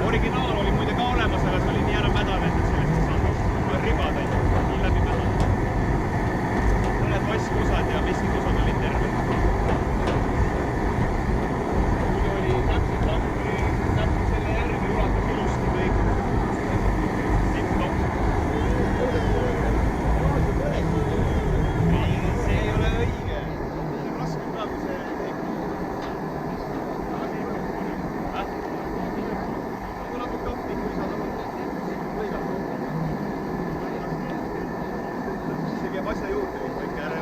Originaal oli muide ka olemas, aga see oli nii ära mädanenud, et sellest ei saanud ribad nii läbi mädanud. Mõned vaskosad ja messikosad olid terved. Muidu oli täpselt selle järgi ulatas ilusti kõik. Tipp-topp. Ei, see ei ole õige. See on raske praegu see kõik. See käib asja juurde kõik väike ära.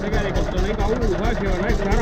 Tegelikult on iga uus asi on hästi ära